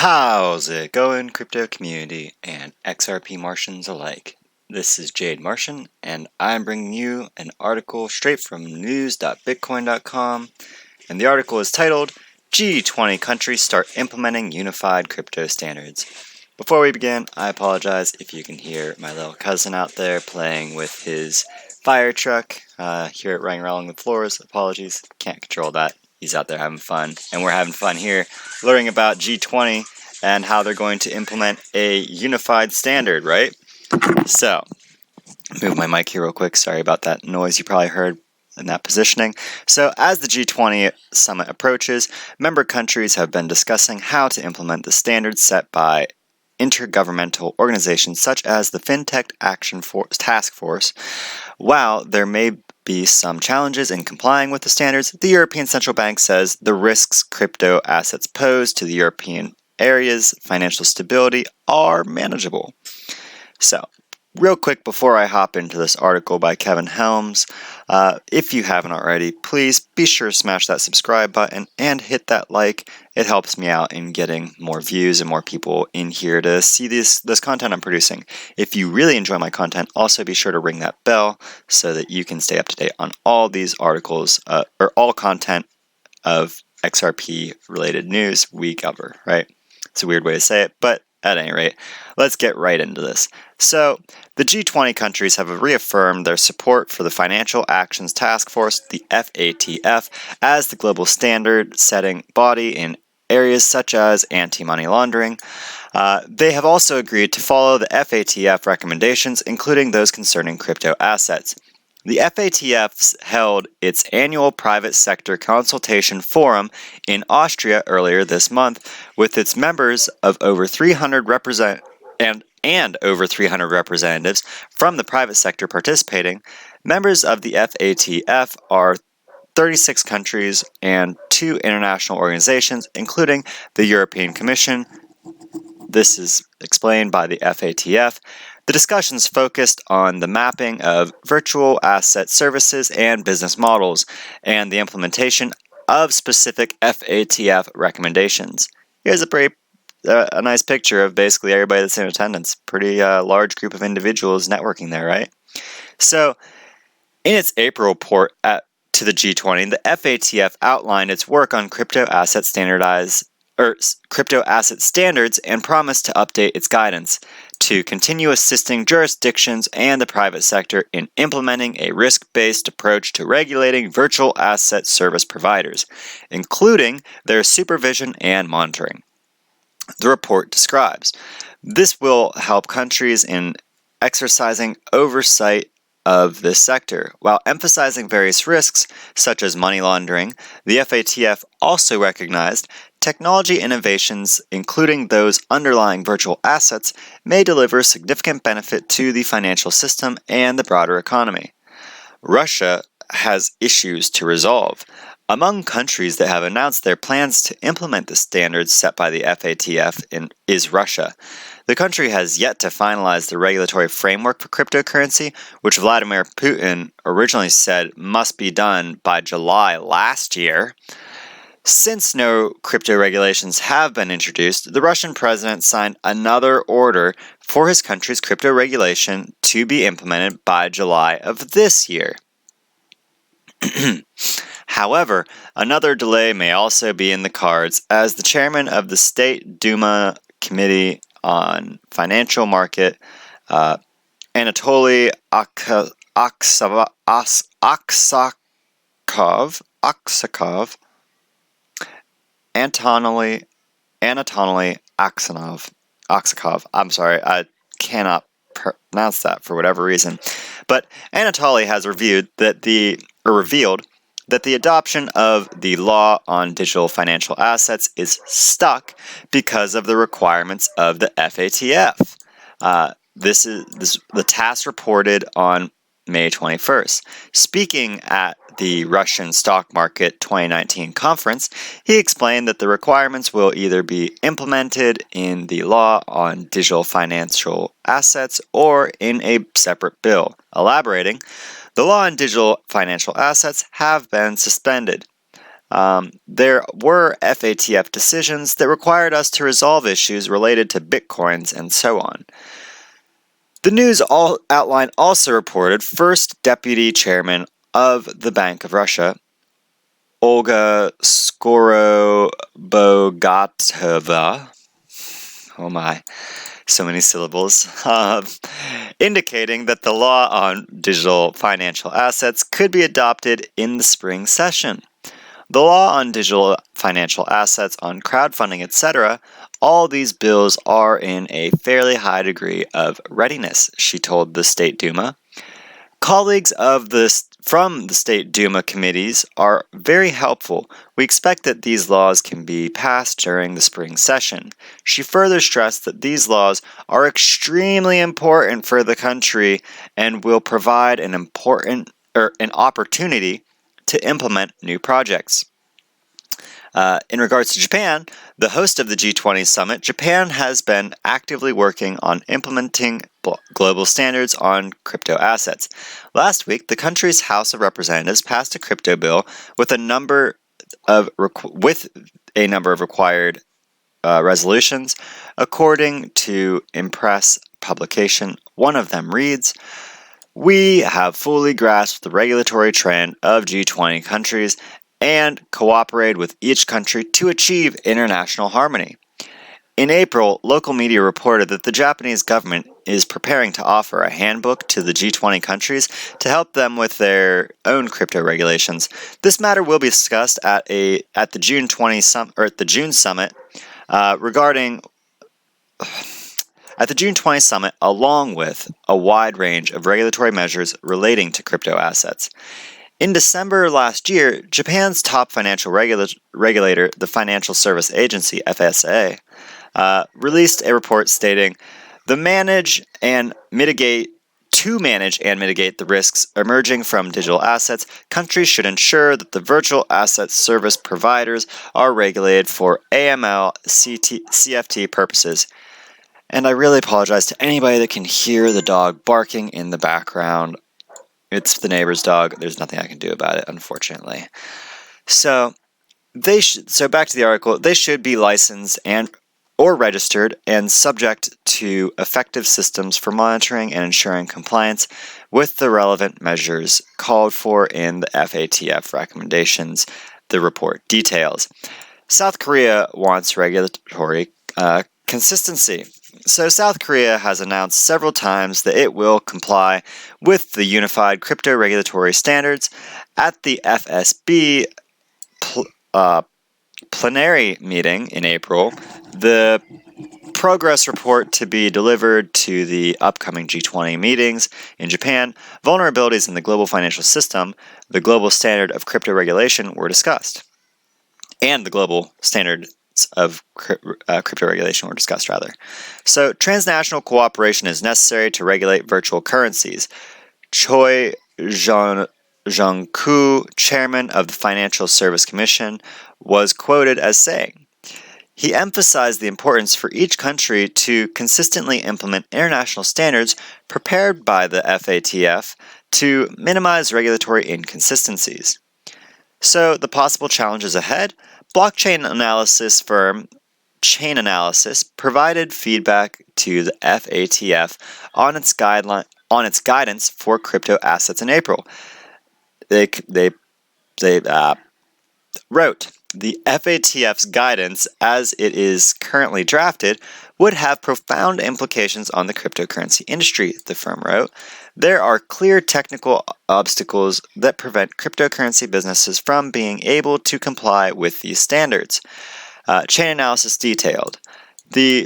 How's it going, crypto community and XRP Martians alike? This is Jade Martian, and I'm bringing you an article straight from news.bitcoin.com, and the article is titled, G20 Countries Start Implementing Unified Crypto Standards. Before we begin, I apologize if you can hear my little cousin out there playing with his fire truck. Hear it running around the floors. Apologies, can't control that. He's out there having fun, and we're having fun here, learning about G20 and how they're going to implement a unified standard, right? So, move my mic here real quick. Sorry about that noise you probably heard in that positioning. So, as the G20 summit approaches, member countries have been discussing how to implement the standards set by intergovernmental organizations such as the FinTech Action Task Force. While there may be some challenges in complying with the standards, the European Central Bank says the risks crypto assets pose to the European area's financial stability are manageable. So, real quick before I hop into this article by Kevin Helms, if you haven't already, please be sure to smash that subscribe button and hit that like. It helps me out in getting more views and more people in here to see this content I'm producing. If you really enjoy my content, also be sure to ring that bell so that you can stay up to date on all these articles or all content of XRP related news we cover, right? It's a weird way to say it, but at any rate, let's get right into this. So, the G20 countries have reaffirmed their support for the Financial Actions Task Force, the FATF, as the global standard-setting body in areas such as anti-money laundering. They have also agreed to follow the FATF recommendations, including those concerning crypto assets. The FATF held its annual private sector consultation forum in Austria earlier this month, with its members of over 300 over 300 representatives from the private sector participating. Members of the FATF are 36 countries and 2 international organizations, including the European Commission. This is explained by the FATF. The discussions focused on the mapping of virtual asset services and business models and the implementation of specific FATF recommendations. Here's a nice picture of basically everybody that's in attendance. Pretty large group of individuals networking there, right? So, in its April report to the G20, the FATF outlined its work on crypto asset standards and promised to update its guidance to continue assisting jurisdictions and the private sector in implementing a risk-based approach to regulating virtual asset service providers, including their supervision and monitoring. The report describes this will help countries in exercising oversight of this sector. While emphasizing various risks, such as money laundering, the FATF also recognized technology innovations, including those underlying virtual assets, may deliver significant benefit to the financial system and the broader economy. Russia has issues to resolve. Among countries that have announced their plans to implement the standards set by the FATF is Russia. The country has yet to finalize the regulatory framework for cryptocurrency, which Vladimir Putin originally said must be done by July last year. Since no crypto regulations have been introduced, the Russian president signed another order for his country's crypto regulation to be implemented by July of this year. However, another delay may also be in the cards, as the chairman of the State Duma Committee on Financial Market, Anatoly Aksakov. I'm sorry, I cannot pronounce that for whatever reason. But Anatoly has revealed that the adoption of the law on digital financial assets is stuck because of the requirements of the FATF. This is the TASS reported on May 21st. Speaking at the Russian Stock Market 2019 conference, he explained that the requirements will either be implemented in the law on digital financial assets or in a separate bill. Elaborating, the law on digital financial assets have been suspended. There were FATF decisions that required us to resolve issues related to bitcoins and so on. The news outline also reported First Deputy Chairman of the Bank of Russia, Olga Skorobogatova, oh my, so many syllables, indicating that the law on digital financial assets could be adopted in the spring session. The law on digital financial assets, on crowdfunding, etc., all these bills are in a fairly high degree of readiness, she told the State Duma. Colleagues from the State Duma committees are very helpful. We expect that these laws can be passed during the spring session. She further stressed that these laws are extremely important for the country and will provide an opportunity to implement new projects. In regards to Japan, the host of the G20 summit, Japan has been actively working on implementing global standards on crypto assets. Last week, the country's House of Representatives passed a crypto bill with a number of required resolutions, according to Impress publication. One of them reads, "We have fully grasped the regulatory trend of G20 countries and cooperated with each country to achieve international harmony." In April, local media reported that the Japanese government is preparing to offer a handbook to the G20 countries to help them with their own crypto regulations. This matter will be discussed at the June summit at the June 20 summit, along with a wide range of regulatory measures relating to crypto assets. In December last year, Japan's top financial regulator, the Financial Service Agency, FSA, released a report stating, to manage and mitigate the risks emerging from digital assets, countries should ensure that the virtual asset service providers are regulated for AML, CFT purposes. And I really apologize to anybody that can hear the dog barking in the background. It's the neighbor's dog. There's nothing I can do about it, unfortunately. So back to the article. They should be licensed or registered and subject to effective systems for monitoring and ensuring compliance with the relevant measures called for in the FATF recommendations, the report details. South Korea wants regulatory consistency. So South Korea has announced several times that it will comply with the Unified Crypto Regulatory Standards. At the FSB plenary meeting in April, the progress report to be delivered to the upcoming G20 meetings in Japan, vulnerabilities in the global financial system, the global standard of crypto regulation were discussed. And the global standards of crypto regulation were discussed, rather. So, transnational cooperation is necessary to regulate virtual currencies. Choi Jong-koo, chairman of the Financial Service Commission, was quoted as saying, he emphasized the importance for each country to consistently implement international standards prepared by the FATF to minimize regulatory inconsistencies. So, the possible challenges ahead: blockchain analysis firm Chainalysis provided feedback to the FATF on its guidance for crypto assets in April. They wrote, the FATF's guidance, as it is currently drafted, would have profound implications on the cryptocurrency industry, the firm wrote. There are clear technical obstacles that prevent cryptocurrency businesses from being able to comply with these standards. Chainalysis detailed,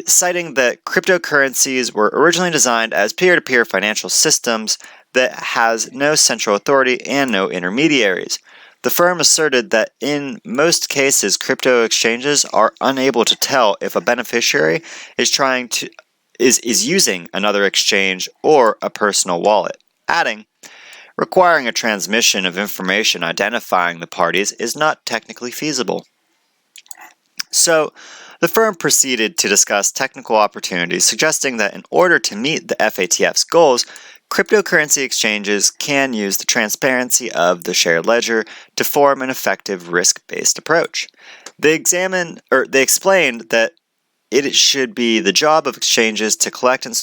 citing that cryptocurrencies were originally designed as peer-to-peer financial systems that has no central authority and no intermediaries. The firm asserted that in most cases, crypto exchanges are unable to tell if a beneficiary is using another exchange or a personal wallet, adding, requiring a transmission of information identifying the parties is not technically feasible. So, the firm proceeded to discuss technical opportunities, suggesting that in order to meet the FATF's goals, Cryptocurrency exchanges can use the transparency of the shared ledger to form an effective risk-based approach. They explained that it should be the job of exchanges to collect and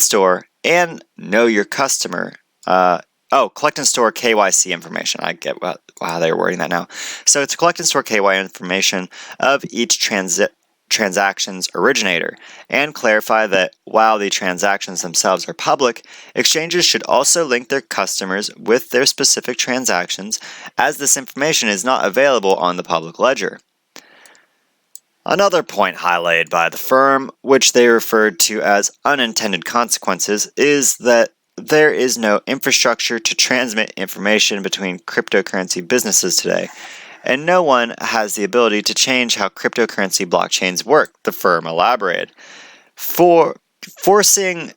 store and know your customer. Collect and store KYC information. I get how they're wording that now. So to collect and store KYC information of each transaction's originator, and clarify that while the transactions themselves are public, exchanges should also link their customers with their specific transactions, as this information is not available on the public ledger. Another point highlighted by the firm, which they referred to as unintended consequences, is that there is no infrastructure to transmit information between cryptocurrency businesses today, and no one has the ability to change how cryptocurrency blockchains work, the firm elaborated. Forcing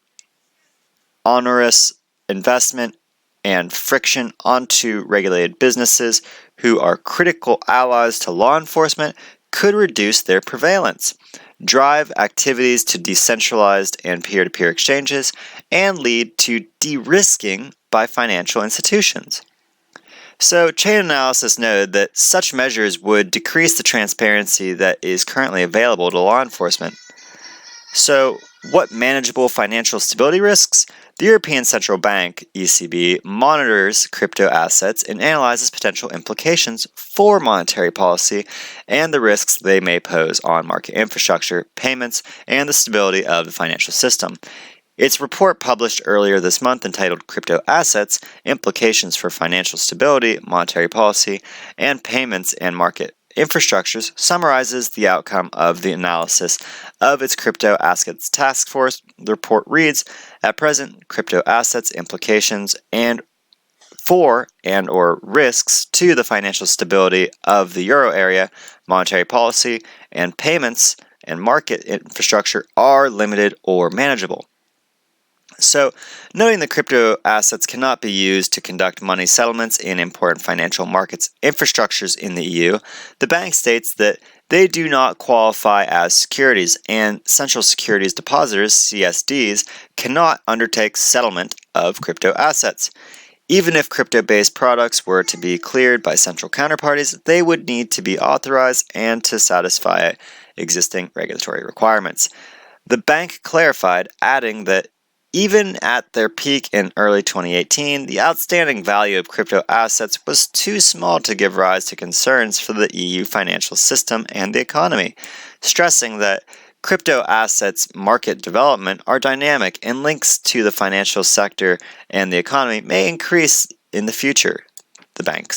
onerous investment and friction onto regulated businesses who are critical allies to law enforcement could reduce their prevalence, drive activities to decentralized and peer-to-peer exchanges, and lead to de-risking by financial institutions. So, Chainalysis noted that such measures would decrease the transparency that is currently available to law enforcement. So, what manageable financial stability risks? The European Central Bank, ECB, monitors crypto assets and analyzes potential implications for monetary policy and the risks they may pose on market infrastructure, payments, and the stability of the financial system. Its report published earlier this month entitled Crypto Assets, Implications for Financial Stability, Monetary Policy, and Payments and Market Infrastructures summarizes the outcome of the analysis of its crypto assets task force. The report reads, at present, crypto assets implications or risks to the financial stability of the euro area, monetary policy, and payments and market infrastructure are limited or manageable. So, noting that crypto assets cannot be used to conduct money settlements in important financial markets infrastructures in the EU, the bank states that they do not qualify as securities, and central securities depositors, CSDs, cannot undertake settlement of crypto assets. Even if crypto-based products were to be cleared by central counterparties, they would need to be authorized and to satisfy existing regulatory requirements. The bank clarified, adding that even at their peak in early 2018, the outstanding value of crypto assets was too small to give rise to concerns for the EU financial system and the economy, stressing that crypto assets market development are dynamic and links to the financial sector and the economy may increase in the future, the bank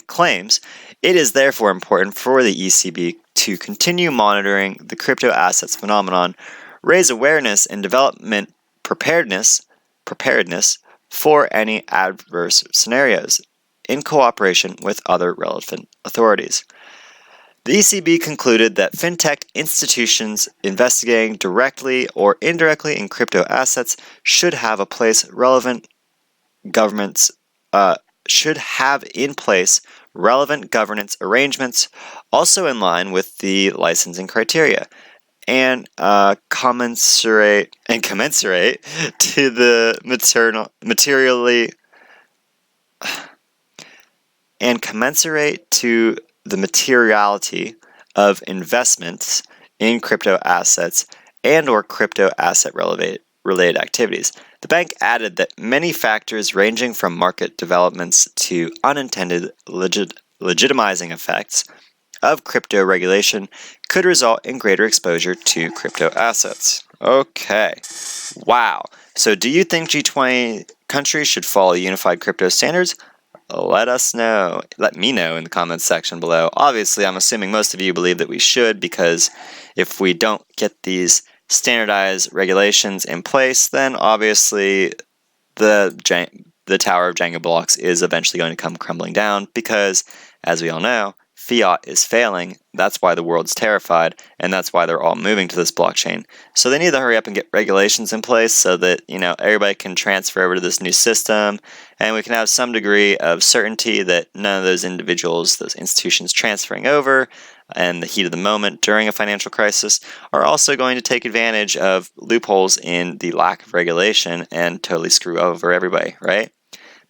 claims. It is therefore important for the ECB to continue monitoring the crypto assets phenomenon, raise awareness and development preparedness for any adverse scenarios in cooperation with other relevant authorities. The ECB concluded that fintech institutions investigating directly or indirectly in crypto assets should have in place relevant governance arrangements, also in line with the licensing criteria, and commensurate to the materiality of investments in crypto assets and or crypto asset related activities. The bank added that many factors ranging from market developments to unintended legitimizing effects of crypto regulation could result in greater exposure to crypto assets. Okay. Wow. So do you think G20 countries should follow unified crypto standards? Let me know in the comments section below. Obviously, I'm assuming most of you believe that we should, because if we don't get these standardized regulations in place, then obviously the Tower of Jenga blocks is eventually going to come crumbling down, because, as we all know, fiat is failing. That's why the world's terrified, and that's why they're all moving to this blockchain. So they need to hurry up and get regulations in place so that, everybody can transfer over to this new system, and we can have some degree of certainty that none of those individuals, those institutions transferring over and the heat of the moment during a financial crisis are also going to take advantage of loopholes in the lack of regulation and totally screw over everybody, right?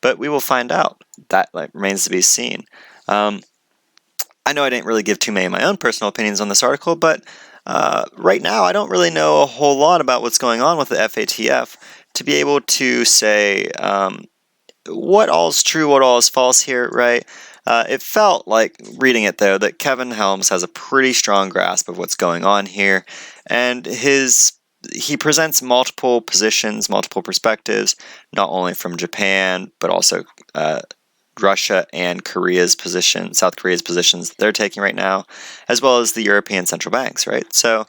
But we will find out. That remains to be seen. I know I didn't really give too many of my own personal opinions on this article, but right now I don't really know a whole lot about what's going on with the FATF to be able to say what all is true, what all is false here, right? It felt like, reading it though, that Kevin Helms has a pretty strong grasp of what's going on here, and he presents multiple positions, multiple perspectives, not only from Japan, but also Russia and Korea's position, South Korea's positions they're taking right now, as well as the European central banks, right? So,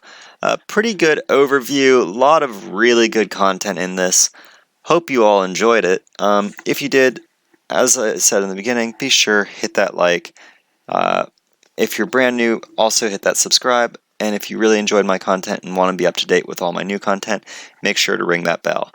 pretty good overview, a lot of really good content in this. Hope you all enjoyed it. If you did, as I said in the beginning, be sure hit that like. If you're brand new, also hit that subscribe. And if you really enjoyed my content and want to be up to date with all my new content, make sure to ring that bell.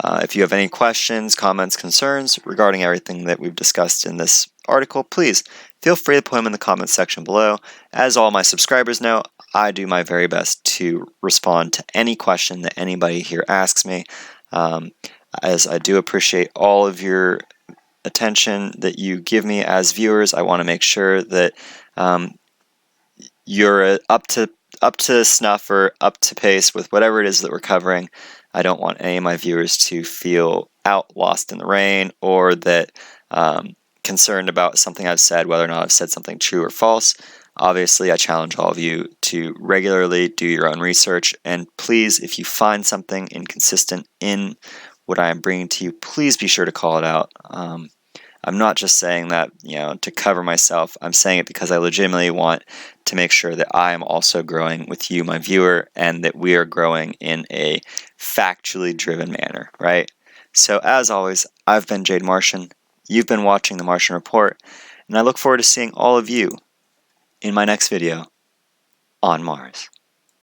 If you have any questions, comments, concerns regarding everything that we've discussed in this article, please feel free to put them in the comments section below. As all my subscribers know, I do my very best to respond to any question that anybody here asks me. As I do appreciate all of your attention that you give me as viewers, I want to make sure that you're up to snuff or up to pace with whatever it is that we're covering. I don't want any of my viewers to feel lost in the rain, or that concerned about something I've said, whether or not I've said something true or false. Obviously, I challenge all of you to regularly do your own research, and please, if you find something inconsistent in what I am bringing to you, please be sure to call it out. I'm not just saying that, to cover myself. I'm saying it because I legitimately want to make sure that I am also growing with you, my viewer, and that we are growing in a factually driven manner, right? So as always, I've been Jade Martian. You've been watching The Martian Report, and I look forward to seeing all of you in my next video on Mars.